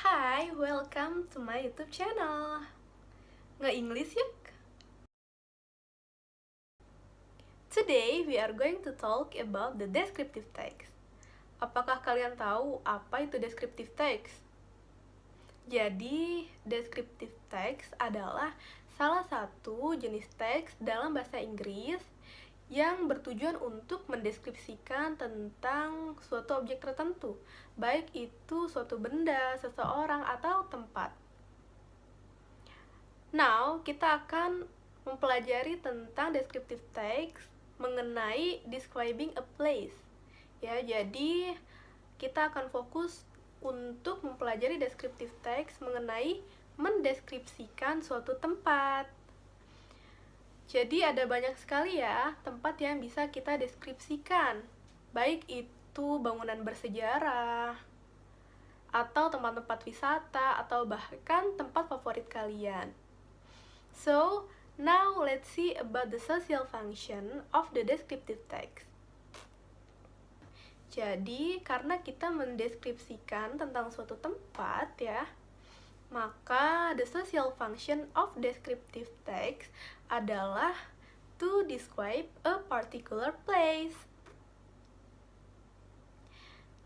Hi, welcome to my YouTube channel. Nge-English yuk! Today, we are going to talk about the descriptive text. Apakah kalian tahu apa itu descriptive text? Jadi, descriptive text adalah salah satu jenis teks dalam bahasa Inggris yang bertujuan untuk mendeskripsikan tentang suatu objek tertentu, baik itu suatu benda, seseorang, atau tempat. Now, kita akan mempelajari tentang descriptive text mengenai describing a place. Ya, jadi kita akan fokus untuk mempelajari descriptive text mengenai mendeskripsikan suatu tempat. Jadi ada banyak sekali ya tempat yang bisa kita deskripsikan, baik itu bangunan bersejarah, atau tempat-tempat wisata, atau bahkan tempat favorit kalian. So, now let's see about the social function of the descriptive text. Jadi, karena kita mendeskripsikan tentang suatu tempat ya, maka the social function of descriptive text adalah to describe a particular place.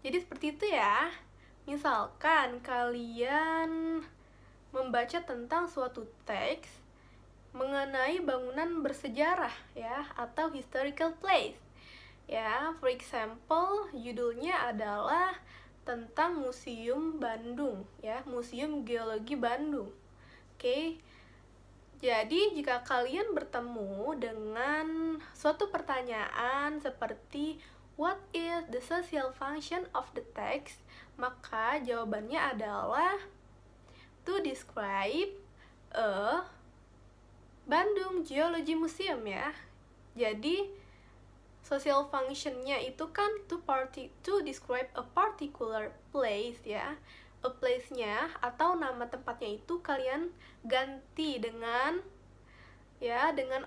Jadi seperti itu ya. Misalkan kalian membaca tentang suatu teks mengenai bangunan bersejarah ya, atau historical place. Ya, for example, judulnya adalah tentang Museum Bandung ya, Museum Geologi Bandung. Oke. Jadi, jika kalian bertemu dengan suatu pertanyaan seperti what is the social function of the text, maka jawabannya adalah to describe a Bandung Geology Museum ya. Jadi social function-nya itu kan to describe a particular place ya. A place-nya atau nama tempatnya itu kalian ganti dengan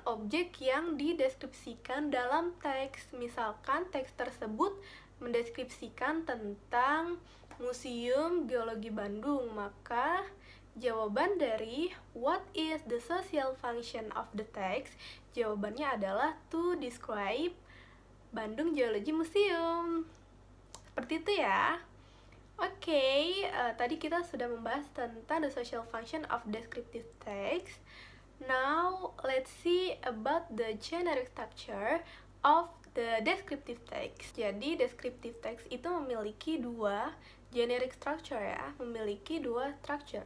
objek yang dideskripsikan dalam teks. Misalkan teks tersebut mendeskripsikan tentang Museum Geologi Bandung, maka jawaban dari what is the social function of the text, jawabannya adalah to describe Bandung Geology Museum. Seperti itu ya. Oke, tadi kita sudah membahas tentang the social function of descriptive text. Now, let's see about the generic structure of the descriptive text. Jadi, descriptive text itu memiliki dua generic structure ya, memiliki dua structure.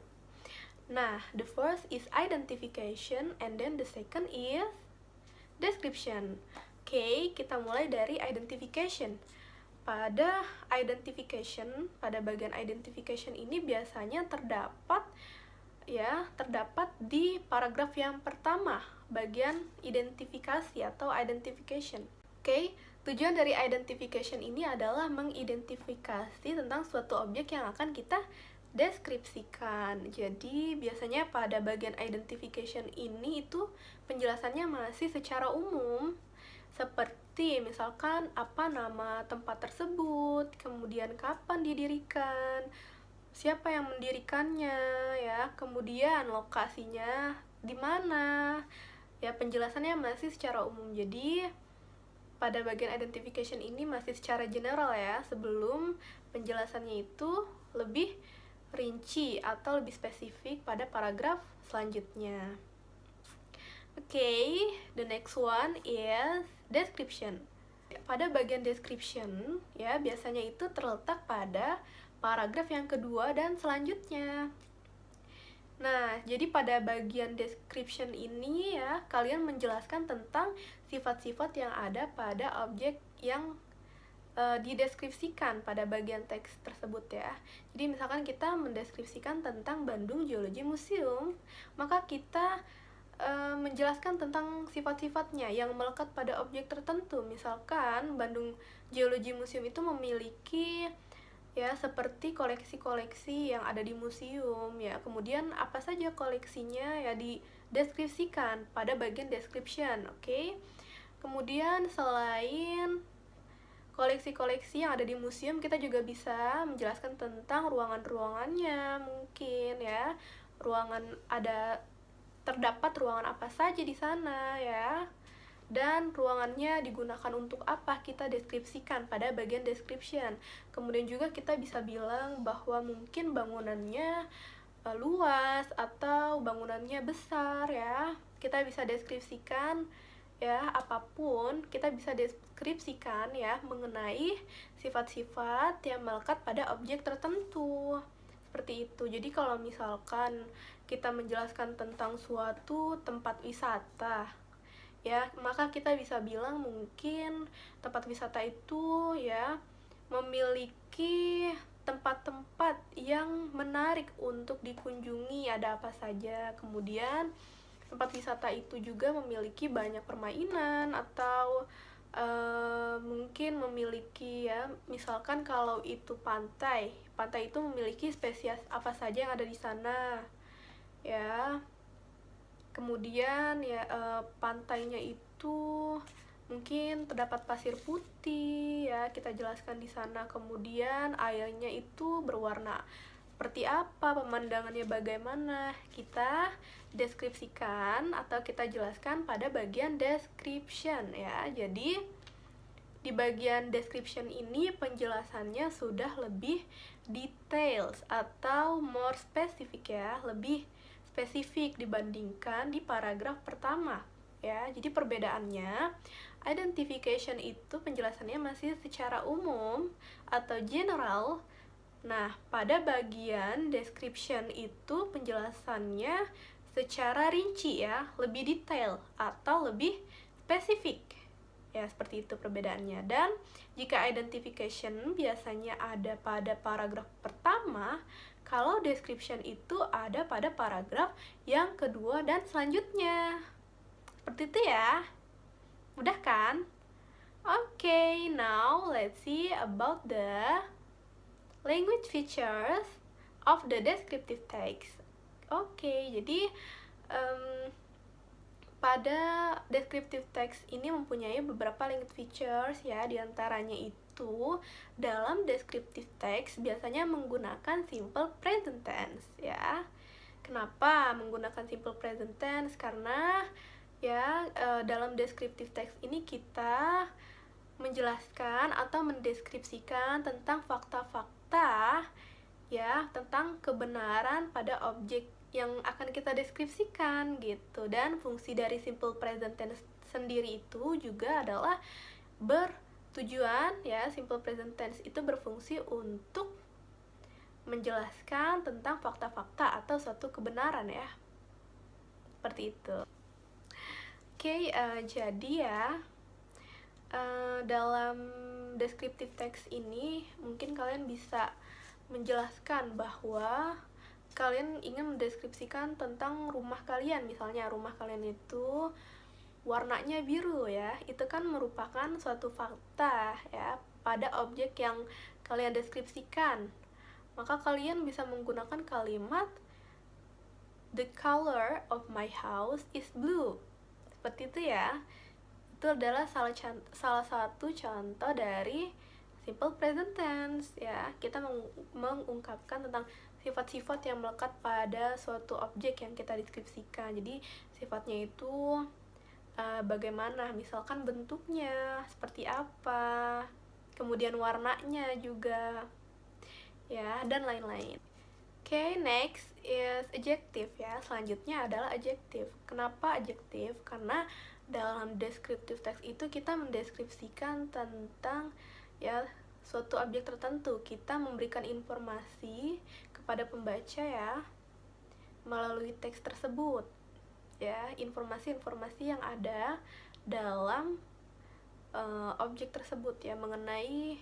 Nah, the first is identification and then the second is description. Oke, kita mulai dari identification. Pada bagian identification ini biasanya terdapat di paragraf yang pertama, bagian identifikasi atau identification. Oke, tujuan dari identification ini adalah mengidentifikasi tentang suatu objek yang akan kita deskripsikan. Jadi biasanya pada bagian identification ini itu penjelasannya masih secara umum, seperti misalkan apa nama tempat tersebut, kemudian kapan didirikan, siapa yang mendirikannya ya, kemudian lokasinya di mana. Ya, penjelasannya masih secara umum. Jadi pada bagian identification ini masih secara general ya, sebelum penjelasannya itu lebih rinci atau lebih spesifik pada paragraf selanjutnya. Okay, the next one is description. Pada bagian description ya, biasanya itu terletak pada paragraf yang kedua dan selanjutnya. Nah, jadi pada bagian description ini ya, kalian menjelaskan tentang sifat-sifat yang ada pada objek yang dideskripsikan pada bagian teks tersebut ya. Jadi misalkan kita mendeskripsikan tentang Bandung Geology Museum, maka kita menjelaskan tentang sifat-sifatnya yang melekat pada objek tertentu. Misalkan Bandung Geology Museum itu memiliki ya seperti koleksi-koleksi yang ada di museum ya. Kemudian apa saja koleksinya ya dideskripsikan pada bagian description, oke? Kemudian selain koleksi-koleksi yang ada di museum, kita juga bisa menjelaskan tentang ruangan-ruangannya mungkin ya. Terdapat ruangan apa saja di sana ya. Dan ruangannya digunakan untuk apa, kita deskripsikan pada bagian description. Kemudian juga kita bisa bilang bahwa mungkin bangunannya luas atau bangunannya besar ya. Kita bisa deskripsikan ya, apapun kita bisa deskripsikan ya mengenai sifat-sifat yang melekat pada objek tertentu. Seperti itu. Jadi kalau misalkan kita menjelaskan tentang suatu tempat wisata ya, maka kita bisa bilang mungkin tempat wisata itu ya memiliki tempat-tempat yang menarik untuk dikunjungi, ada apa saja. Kemudian tempat wisata itu juga memiliki banyak permainan atau mungkin memiliki ya, misalkan kalau itu pantai itu memiliki spesies apa saja yang ada di sana ya. Kemudian ya pantainya itu mungkin terdapat pasir putih ya, kita jelaskan di sana. Kemudian airnya itu berwarna seperti apa, pemandangannya bagaimana, kita deskripsikan atau kita jelaskan pada bagian description ya. Jadi di bagian description ini penjelasannya sudah lebih details atau more specific ya, lebih spesifik dibandingkan di paragraf pertama ya. Jadi perbedaannya, identification itu penjelasannya masih secara umum atau general. Nah, pada bagian description itu penjelasannya secara rinci ya, lebih detail atau lebih spesifik. Ya, seperti itu perbedaannya. Dan jika identification biasanya ada pada paragraf pertama, kalau description itu ada pada paragraf yang kedua dan selanjutnya. Seperti itu ya. Mudah kan? Okay, now let's see about the language features of the descriptive text. Okay, jadi pada descriptive text ini mempunyai beberapa language features ya, diantaranya itu dalam descriptive text biasanya menggunakan simple present tense ya. Kenapa menggunakan simple present tense? Karena ya dalam descriptive text ini kita menjelaskan atau mendeskripsikan tentang fakta-fakta ya, tentang kebenaran pada objek yang akan kita deskripsikan gitu. Dan fungsi dari simple present tense sendiri itu juga adalah bertujuan ya, simple present tense itu berfungsi untuk menjelaskan tentang fakta-fakta atau suatu kebenaran ya, seperti itu. Oke, jadi ya dalam descriptive text ini mungkin kalian bisa menjelaskan bahwa kalian ingin mendeskripsikan tentang rumah kalian. Misalnya rumah kalian itu warnanya biru ya, itu kan merupakan suatu fakta ya pada objek yang kalian deskripsikan. Maka kalian bisa menggunakan kalimat the color of my house is blue. Seperti itu ya. Itu adalah salah satu contoh dari simple present tense ya. Kita mengungkapkan tentang sifat-sifat yang melekat pada suatu objek yang kita deskripsikan. Jadi sifatnya itu bagaimana, misalkan bentuknya seperti apa, kemudian warnanya juga ya, dan lain-lain. Okay, next is adjective ya. Selanjutnya adalah adjective. Kenapa adjective? Karena dalam descriptive text itu kita mendeskripsikan tentang ya suatu objek tertentu. Kita memberikan informasi kepada pembaca ya melalui teks tersebut ya, informasi-informasi yang ada dalam objek tersebut ya, mengenai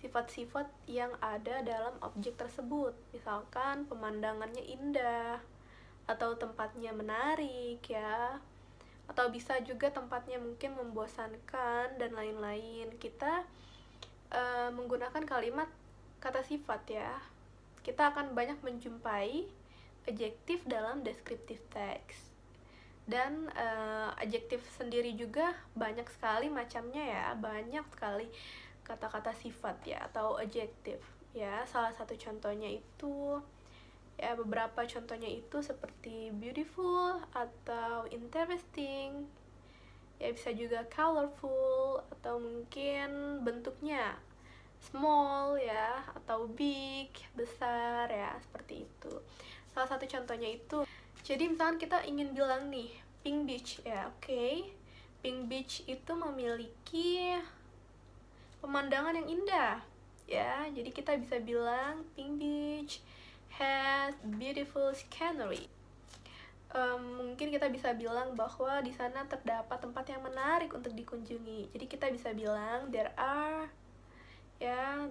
sifat-sifat yang ada dalam objek tersebut. Misalkan pemandangannya indah atau tempatnya menarik ya, atau bisa juga tempatnya mungkin membosankan dan lain-lain. Kita menggunakan kalimat kata sifat ya. Kita akan banyak menjumpai adjektif dalam descriptive text. Dan adjektif sendiri juga banyak sekali macamnya ya, banyak sekali kata-kata sifat ya atau adjective ya. Salah satu contohnya itu ya, beberapa contohnya itu seperti beautiful atau interesting. Ya bisa juga colorful atau mungkin bentuknya small ya atau big, besar ya, seperti itu. Salah satu contohnya itu, jadi misalkan kita ingin bilang nih Pink Beach ya, oke. Pink Beach itu memiliki pemandangan yang indah ya, jadi kita bisa bilang Pink Beach has beautiful scenery. Mungkin kita bisa bilang bahwa di sana terdapat tempat yang menarik untuk dikunjungi. Jadi kita bisa bilang there are a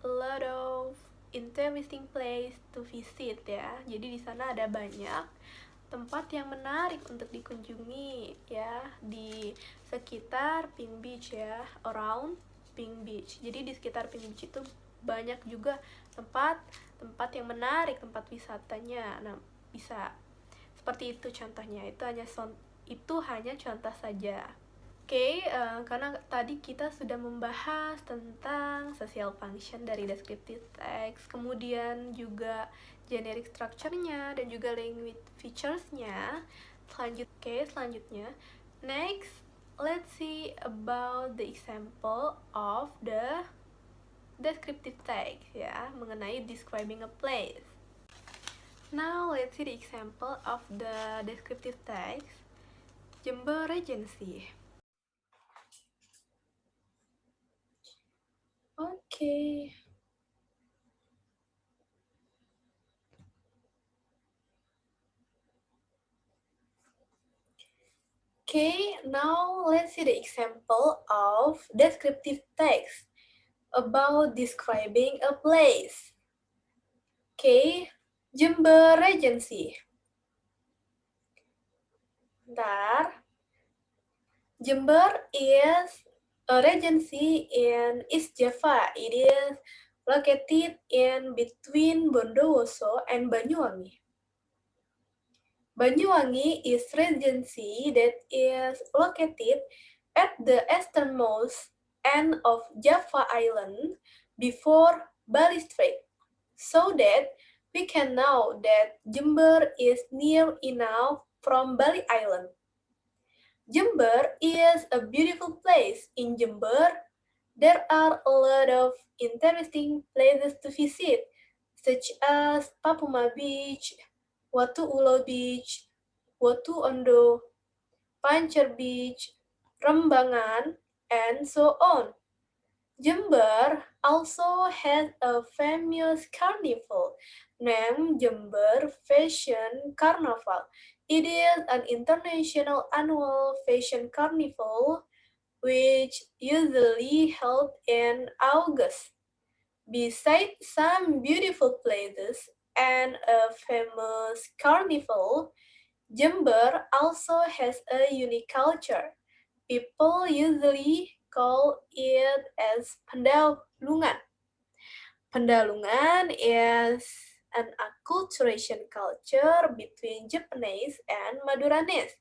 lot of interesting place to visit ya. Jadi di sana ada banyak tempat yang menarik untuk dikunjungi ya di sekitar Pink Beach ya, around Pink Beach. Jadi di sekitar Pink Beach itu banyak juga tempat yang menarik, tempat wisatanya. Nah, bisa seperti itu contohnya. Itu hanya contoh saja. Oke, karena tadi kita sudah membahas tentang social function dari descriptive text, kemudian juga generic structure-nya dan juga language features-nya. Selanjutnya, next, let's see about the example of the descriptive text ya, mengenai describing a place. Now, let's see the example of the descriptive text. Jember Regency. Okay. Okay, now let's see the example of descriptive text about describing a place. Okay, Jember Regency. Bentar. Jember is a regency in East Java. It is located in between Bondowoso and Banyuwangi. Banyuwangi is regency that is located at the easternmost end of Java Island before Bali Strait, so that we can know that Jember is near enough from Bali Island. Jember is a beautiful place. In Jember, there are a lot of interesting places to visit, such as Papuma Beach, Watu Ulo Beach, Watu Ondo, Pancer Beach, Rembangan, and so on. Jember also has a famous carnival named Jember Fashion Carnival. It is an international annual fashion carnival which usually held in August. Besides some beautiful places and a famous carnival, Jember also has a unique culture. People usually call it as Pendalungan. Pendalungan is an acculturation culture between Japanese and Maduranese.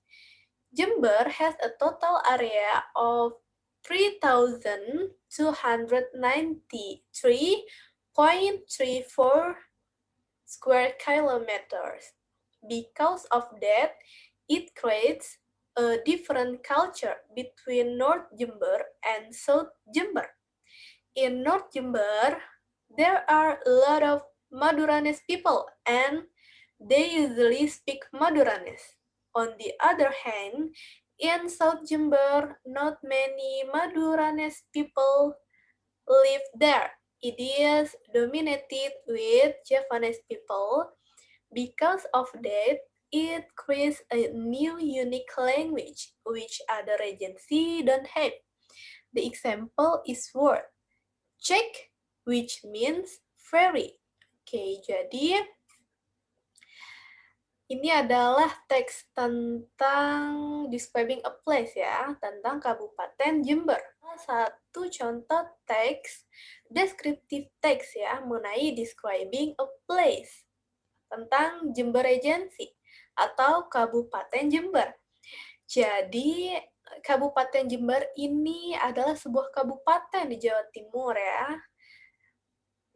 Jember has a total area of 3,293.34 square kilometers. Because of that, it creates a different culture between North Jember and South Jember. In North Jember, there are a lot of Maduranese people and they usually speak Maduranese. On the other hand, in South Jember, not many Maduranese people live there. It is dominated with Javanese people. Because of that, it creates a new unique language which other regency don't have. The example is word check, which means ferry. Oke, jadi ini adalah teks tentang describing a place ya, tentang Kabupaten Jember. Satu contoh teks descriptive text ya, mengenai describing a place tentang Jember Regency atau Kabupaten Jember. Jadi Kabupaten Jember ini adalah sebuah kabupaten di Jawa Timur ya.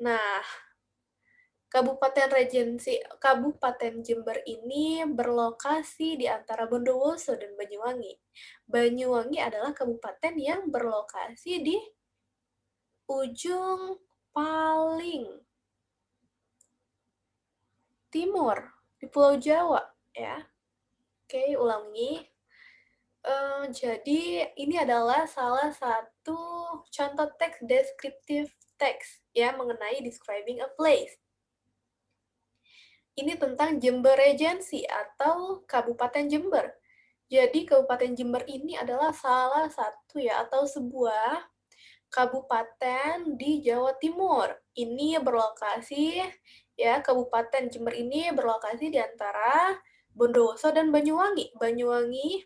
Nah, Kabupaten Jember ini berlokasi di antara Bondowoso dan Banyuwangi. Banyuwangi adalah kabupaten yang berlokasi di ujung paling timur di Pulau Jawa ya. Oke, ulangi. Jadi ini adalah salah satu contoh teks deskriptif teks ya mengenai describing a place. Ini tentang Jember Regency atau Kabupaten Jember. Jadi Kabupaten Jember ini adalah salah satu ya atau sebuah kabupaten di Jawa Timur. Ini berlokasi ya Kabupaten Jember ini berlokasi di antara Bondowoso dan Banyuwangi. Banyuwangi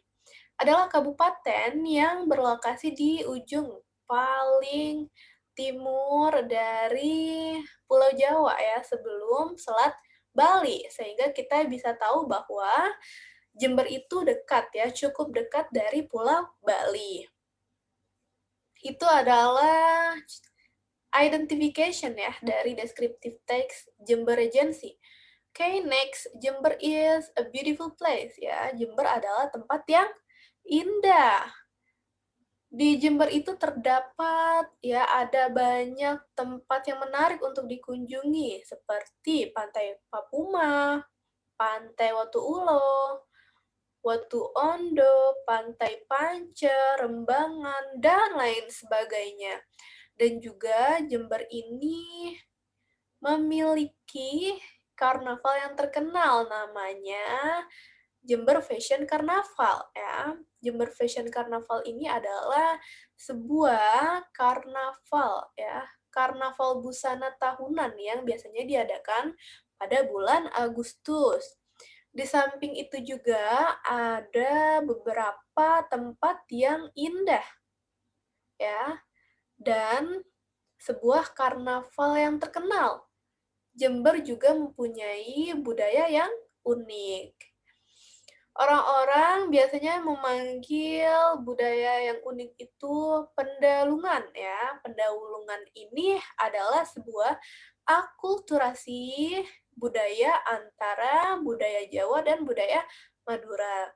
adalah kabupaten yang berlokasi di ujung paling timur dari Pulau Jawa ya sebelum Selat Bali, sehingga kita bisa tahu bahwa Jember itu dekat ya, cukup dekat dari Pulau Bali. Itu adalah identification ya dari descriptive text Jember Regency. Okay, next, Jember is a beautiful place ya. Jember adalah tempat yang indah. Di Jember itu terdapat ya ada banyak tempat yang menarik untuk dikunjungi seperti Pantai Papuma, Pantai Watu Ulo, Watu Ondo, Pantai Panca, Rembangan, dan lain sebagainya. Dan juga Jember ini memiliki karnaval yang terkenal namanya Jember Fashion Carnaval ya. Jember Fashion Carnaval ini adalah sebuah karnaval ya, karnaval busana tahunan yang biasanya diadakan pada bulan Agustus. Di samping itu juga ada beberapa tempat yang indah ya dan sebuah karnaval yang terkenal. Jember juga mempunyai budaya yang unik. Orang-orang biasanya memanggil budaya yang unik itu pendalungan ya. Pendalungan ini adalah sebuah akulturasi budaya antara budaya Jawa dan budaya Madura.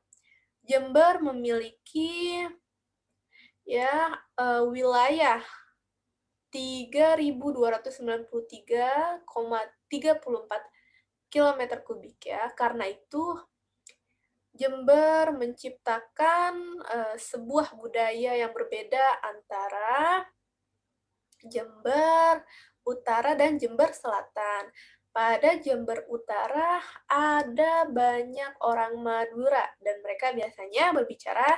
Jember memiliki ya wilayah 3.293,34 km kubik ya. Karena itu Jember menciptakan sebuah budaya yang berbeda antara Jember Utara dan Jember Selatan. Pada Jember Utara ada banyak orang Madura dan mereka biasanya berbicara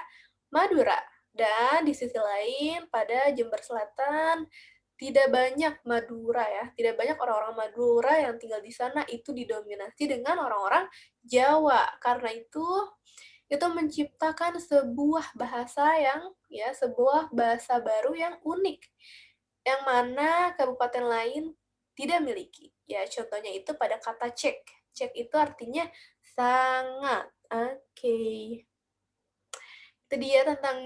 Madura. Dan di sisi lain pada Jember Selatan tidak banyak Madura ya, tidak banyak orang-orang Madura yang tinggal di sana, itu didominasi dengan orang-orang Jawa. Karena itu menciptakan sebuah bahasa sebuah bahasa baru yang unik, yang mana kabupaten lain tidak miliki. Ya, contohnya itu pada kata cek. Cek itu artinya sangat. Oke. Itu dia tentang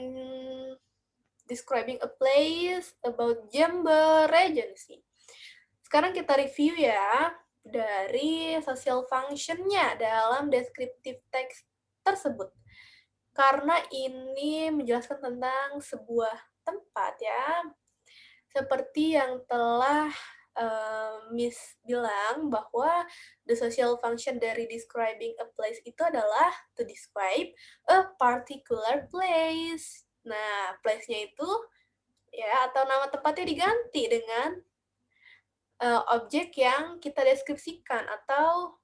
describing a place about Jember Regency. Sekarang kita review ya dari social function-nya dalam descriptive text tersebut. Karena ini menjelaskan tentang sebuah tempat ya. Seperti yang telah Miss bilang bahwa the social function dari describing a place itu adalah to describe a particular place. Nah, place-nya itu ya atau nama tempatnya diganti dengan objek yang kita deskripsikan atau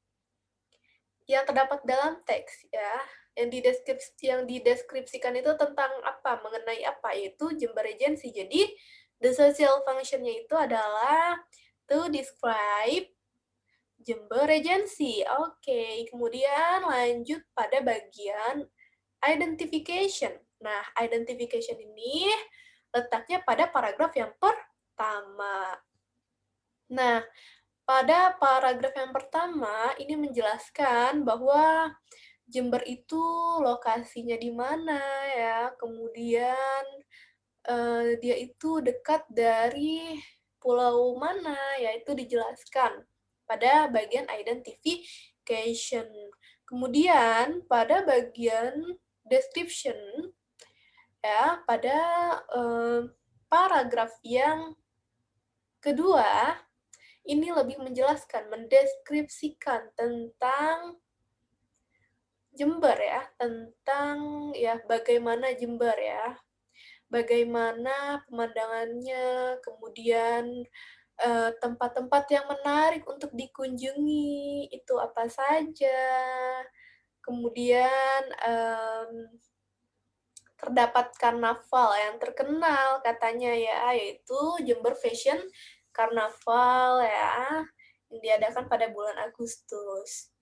yang terdapat dalam teks ya. Yang dideskripsikan itu tentang apa, mengenai apa, yaitu Jember Regency. Jadi the social function-nya itu adalah to describe Jember Regency. Oke, kemudian lanjut pada bagian identification. Nah, identification ini letaknya pada paragraf yang pertama. Nah, pada paragraf yang pertama ini menjelaskan bahwa Jember itu lokasinya di mana ya, kemudian dia itu dekat dari pulau mana, ya itu dijelaskan pada bagian identification. Kemudian pada bagian description, ya pada paragraf yang kedua, ini lebih menjelaskan, mendeskripsikan tentang Jember ya, tentang ya bagaimana Jember ya, bagaimana pemandangannya, kemudian tempat-tempat yang menarik untuk dikunjungi itu apa saja, kemudian terdapat karnaval yang terkenal katanya ya, yaitu Jember Fashion Carnaval ya, yang diadakan pada bulan Agustus.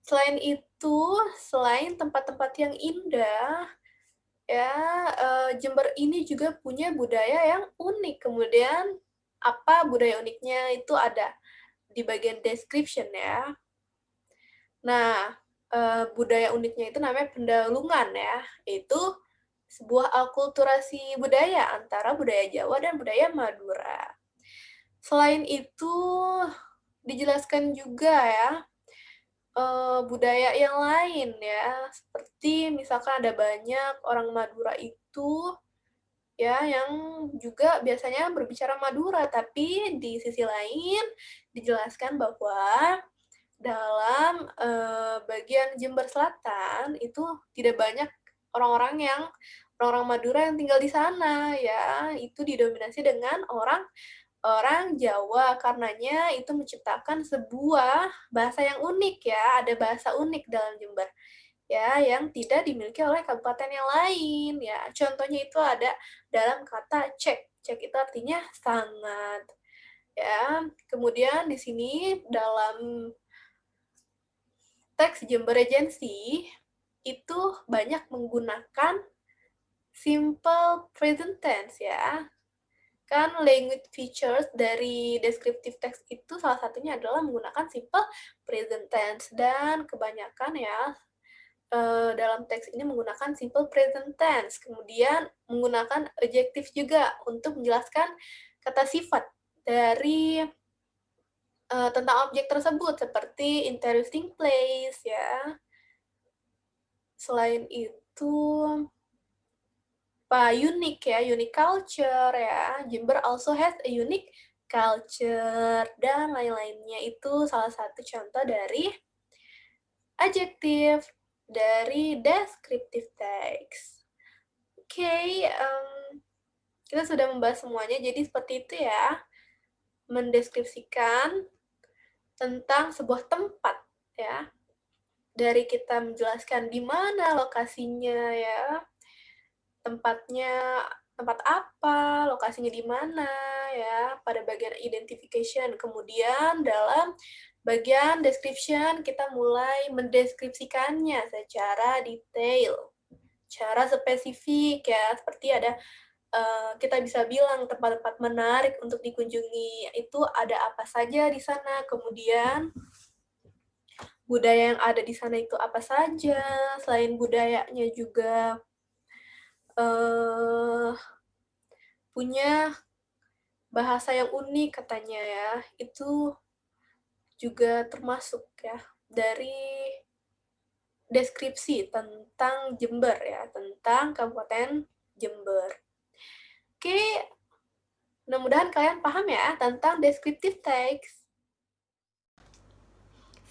Selain itu, selain tempat-tempat yang indah, ya Jember ini juga punya budaya yang unik. Kemudian apa budaya uniknya itu ada di bagian description ya. Nah, budaya uniknya itu namanya pendalungan ya, yaitu sebuah akulturasi budaya antara budaya Jawa dan budaya Madura. Selain itu, dijelaskan juga ya budaya yang lain ya, seperti misalkan ada banyak orang Madura itu ya yang juga biasanya berbicara Madura, tapi di sisi lain dijelaskan bahwa dalam bagian Jember Selatan itu tidak banyak orang-orang Madura yang tinggal di sana ya, itu didominasi dengan orang Jawa, karenanya itu menciptakan sebuah bahasa yang unik ya, ada bahasa unik dalam Jember ya yang tidak dimiliki oleh kabupaten yang lain ya. Contohnya itu ada dalam kata cek. Cek itu artinya sangat ya. Kemudian di sini dalam teks Jember Regency itu banyak menggunakan simple present tense ya. Kan language features dari descriptive text itu salah satunya adalah menggunakan simple present tense, dan kebanyakan ya dalam teks ini menggunakan simple present tense. Kemudian menggunakan adjective juga untuk menjelaskan kata sifat dari tentang objek tersebut, seperti interesting place ya. Selain itu unique ya, unique culture ya. Jember also has a unique culture dan lain-lainnya. Itu salah satu contoh dari adjektif dari descriptive text. Oke, kita sudah membahas semuanya, jadi seperti itu ya, mendeskripsikan tentang sebuah tempat ya, dari kita menjelaskan di mana lokasinya ya, tempatnya, tempat apa, lokasinya di mana ya, pada bagian identification. Kemudian dalam bagian description kita mulai mendeskripsikannya secara detail, secara spesifik ya, seperti ada kita bisa bilang tempat-tempat menarik untuk dikunjungi itu ada apa saja di sana, kemudian budaya yang ada di sana itu apa saja, selain budayanya juga punya bahasa yang unik katanya ya, itu juga termasuk ya dari deskripsi tentang Jember ya, tentang Kabupaten Jember. Oke, mudah-mudahan kalian paham ya tentang descriptive text.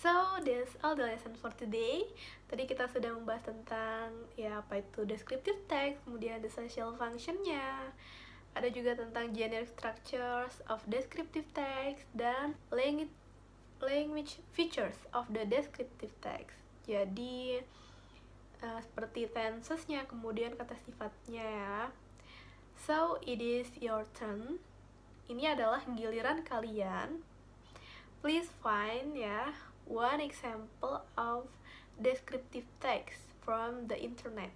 So, that's all the lesson for today. Tadi kita sudah membahas tentang ya apa itu descriptive text, kemudian the social function-nya. Ada juga tentang generic structures of descriptive text dan language features of the descriptive text. Jadi seperti tenses-nya, kemudian kata sifatnya ya. So, it is your turn. Ini adalah giliran kalian. Please find ya one example of descriptive text from the internet.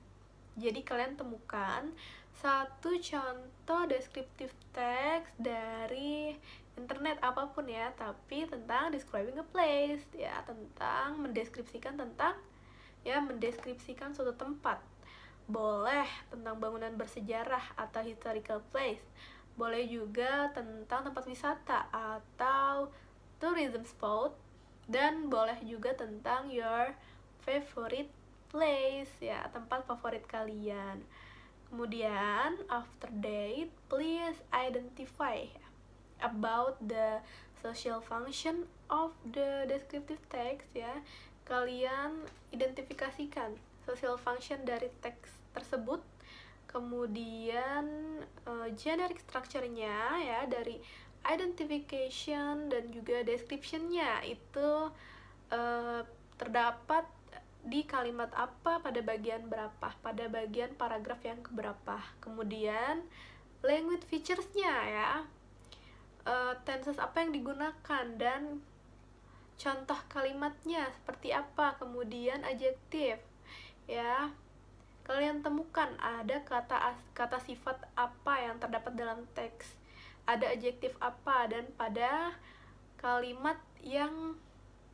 Jadi kalian temukan satu contoh descriptive text dari internet apapun ya, tapi tentang describing a place ya, tentang mendeskripsikan tentang ya, mendeskripsikan suatu tempat. Boleh tentang bangunan bersejarah atau historical place. Boleh juga tentang tempat wisata atau tourism spot. Dan boleh juga tentang your favorite place, ya, tempat favorit kalian. Kemudian, after that, please identify about the social function of the descriptive text, ya. Kalian identifikasikan social function dari teks tersebut. Kemudian generic structure-nya, ya, dari identification dan juga description-nya itu terdapat di kalimat apa, pada bagian berapa, pada bagian paragraf yang keberapa. Kemudian language features-nya, ya, tenses apa yang digunakan dan contoh kalimatnya seperti apa. Kemudian adjektif, ya, kalian temukan ada kata sifat apa yang terdapat dalam teks, ada adjektif apa, dan pada kalimat yang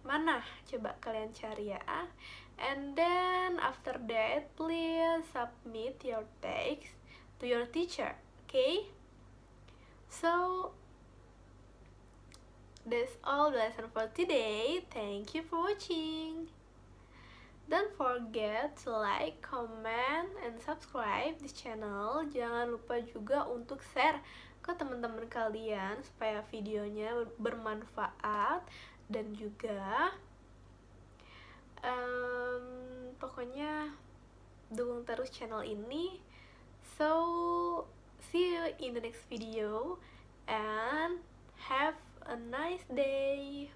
mana, coba kalian cari, ya. And then after that, please submit your text to your teacher, okay? So that's all the lesson for today. Thank you for watching. Don't forget to like, comment, and subscribe this channel. Jangan lupa juga untuk share ke teman-teman kalian supaya videonya bermanfaat, dan juga pokoknya dukung terus channel ini. So see you in the next video and have a nice day.